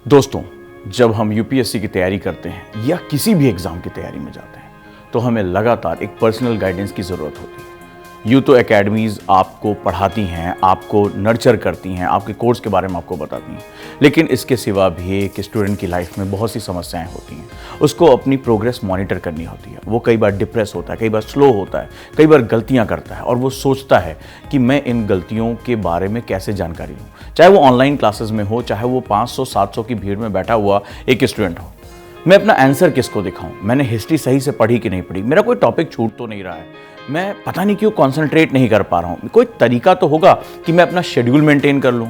दोस्तों, जब हम यूपीएससी की तैयारी करते हैं या किसी भी एग्ज़ाम की तैयारी में जाते हैं तो हमें लगातार एक पर्सनल गाइडेंस की ज़रूरत होती है। यूँ तो एकेडमीज़ आपको पढ़ाती हैं, आपको नर्चर करती हैं, आपके कोर्स के बारे में आपको बताती हैं, लेकिन इसके सिवा भी एक स्टूडेंट की लाइफ में बहुत सी समस्याएं होती हैं। उसको अपनी प्रोग्रेस मॉनिटर करनी होती है। वो कई बार डिप्रेस होता है, कई बार स्लो होता है, कई बार गलतियां करता है और वो सोचता है कि मैं इन गलतियों के बारे में कैसे जानकारी लूँ। चाहे वो ऑनलाइन क्लासेस में हो, चाहे वो 500-700 की भीड़ में बैठा हुआ एक स्टूडेंट हो। मैं अपना आंसर किसको दिखाऊं? मैंने हिस्ट्री सही से पढ़ी कि नहीं पढ़ी? मेरा कोई टॉपिक छूट तो नहीं रहा है? मैं पता नहीं क्यों कंसंट्रेट नहीं कर पा रहा हूं? कोई तरीका तो होगा कि मैं अपना शेड्यूल मेंटेन कर लूं?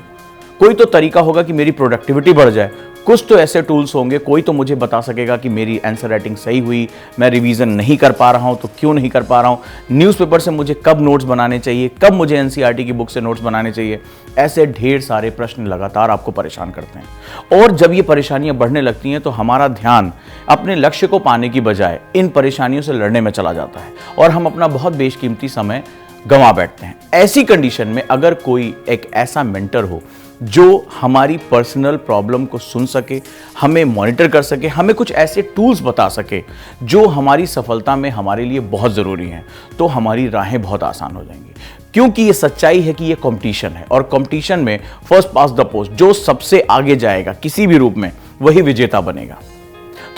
कोई तो तरीका होगा कि मेरी प्रोडक्टिविटी बढ़ जाए? कुछ तो ऐसे टूल्स होंगे, कोई तो मुझे बता सकेगा कि मेरी आंसर राइटिंग सही हुई, मैं रिवीजन नहीं कर पा रहा हूं तो क्यों नहीं कर पा रहा हूं, न्यूज़पेपर से मुझे कब नोट्स बनाने चाहिए, कब मुझे एनसीईआरटी की बुक से नोट्स बनाने चाहिए। ऐसे ढेर सारे प्रश्न लगातार आपको परेशान करते हैं और जब ये परेशानियां बढ़ने लगती हैं तो हमारा ध्यान अपने लक्ष्य को पाने की बजाय इन परेशानियों से लड़ने में चला जाता है और हम अपना बहुत बेशकीमती समय गंवा बैठते हैं। ऐसी कंडीशन में अगर कोई एक ऐसा मेंटर हो जो हमारी पर्सनल प्रॉब्लम को सुन सके, हमें मॉनिटर कर सके, हमें कुछ ऐसे टूल्स बता सके जो हमारी सफलता में हमारे लिए बहुत ज़रूरी हैं, तो हमारी राहें बहुत आसान हो जाएंगी। क्योंकि ये सच्चाई है कि ये कंपटीशन है और कंपटीशन में फर्स्ट पास द पोस्ट, जो सबसे आगे जाएगा किसी भी रूप में, वही विजेता बनेगा।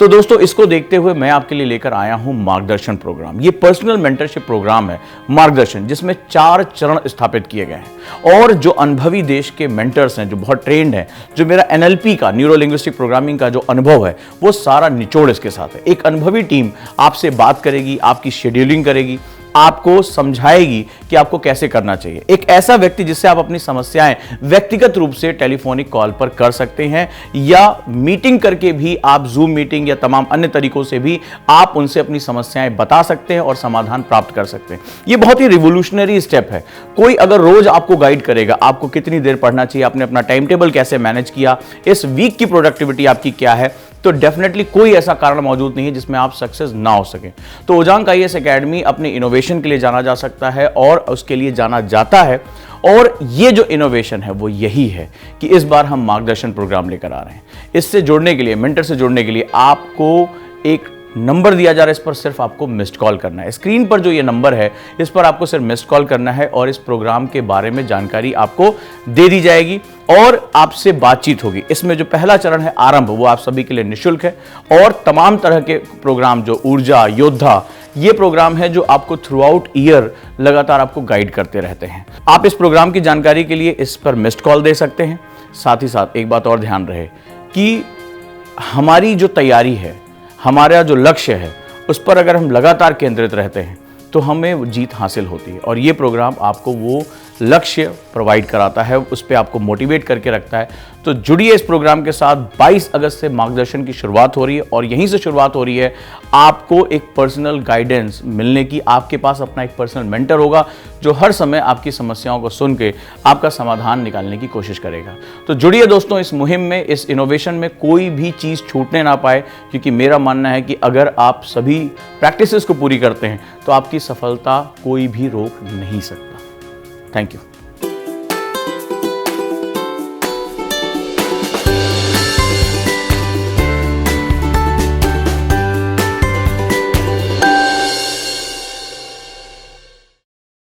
तो दोस्तों, इसको देखते हुए मैं आपके लिए लेकर आया हूं मार्गदर्शन प्रोग्राम। ये पर्सनल मेंटरशिप प्रोग्राम है मार्गदर्शन, जिसमें 4 चरण स्थापित किए गए हैं और जो अनुभवी देश के मेंटर्स हैं, जो बहुत ट्रेंड हैं, जो मेरा एनएलपी का, न्यूरो लिंग्विस्टिक प्रोग्रामिंग का जो अनुभव है, वो सारा निचोड़ इसके साथ है। एक अनुभवी टीम आपसे बात करेगी, आपकी शेड्यूलिंग करेगी, आपको समझाएगी कि आपको कैसे करना चाहिए। एक ऐसा व्यक्ति जिससे आप अपनी समस्याएं व्यक्तिगत रूप से टेलीफोनिक कॉल पर कर सकते हैं या मीटिंग करके भी आप जूम मीटिंग या तमाम अन्य तरीकों से भी आप उनसे अपनी समस्याएं बता सकते हैं और समाधान प्राप्त कर सकते हैं। ये बहुत ही रिवोल्यूशनरी स्टेप है। कोई अगर रोज आपको गाइड करेगा, आपको कितनी देर पढ़ना चाहिए, आपने अपना टाइम टेबल कैसे मैनेज किया, इस वीक की प्रोडक्टिविटी आपकी क्या है, तो डेफिनेटली कोई ऐसा कारण मौजूद नहीं है जिसमें आप सक्सेस ना हो सके। तो उजांग आईएएस एकेडमी अपने इनोवेशन के लिए जाना जा सकता है और उसके लिए जाना जाता है। और ये जो इनोवेशन है वो यही है कि इस बार हम मार्गदर्शन प्रोग्राम लेकर आ रहे हैं। इससे जुड़ने के लिए, मेंटर से जुड़ने के लिए आपको एक नंबर दिया जा रहा है, इस पर सिर्फ आपको मिस्ड कॉल करना है। स्क्रीन पर जो ये नंबर है, इस पर आपको सिर्फ मिस्ड कॉल करना है और इस प्रोग्राम के बारे में जानकारी आपको दे दी जाएगी और आपसे बातचीत होगी। इसमें जो पहला चरण है आरंभ, वो आप सभी के लिए निःशुल्क है और तमाम तरह के प्रोग्राम, जो ऊर्जा योद्धा, ये प्रोग्राम है जो आपको थ्रू आउट ईयर लगातार आपको गाइड करते रहते हैं। आप इस प्रोग्राम की जानकारी के लिए इस पर मिस्ड कॉल दे सकते हैं। साथ ही साथ एक बात और ध्यान रहे कि हमारी जो तैयारी है, हमारा जो लक्ष्य है, उस पर अगर हम लगातार केंद्रित रहते हैं तो हमें जीत हासिल होती है और ये प्रोग्राम आपको वो लक्ष्य प्रोवाइड कराता है, उस पर आपको मोटिवेट करके रखता है। तो जुड़िए इस प्रोग्राम के साथ। 22 अगस्त से मार्गदर्शन की शुरुआत हो रही है और यहीं से शुरुआत हो रही है आपको एक पर्सनल गाइडेंस मिलने की। आपके पास अपना एक पर्सनल मेंटर होगा जो हर समय आपकी समस्याओं को सुन के आपका समाधान निकालने की कोशिश करेगा। तो जुड़िए दोस्तों इस मुहिम में, इस इनोवेशन में। कोई भी चीज़ छूटने ना पाए, क्योंकि मेरा मानना है कि अगर आप सभी प्रैक्टिसेस को पूरी करते हैं तो आपकी सफलता कोई भी रोक नहीं सकता। Thank you.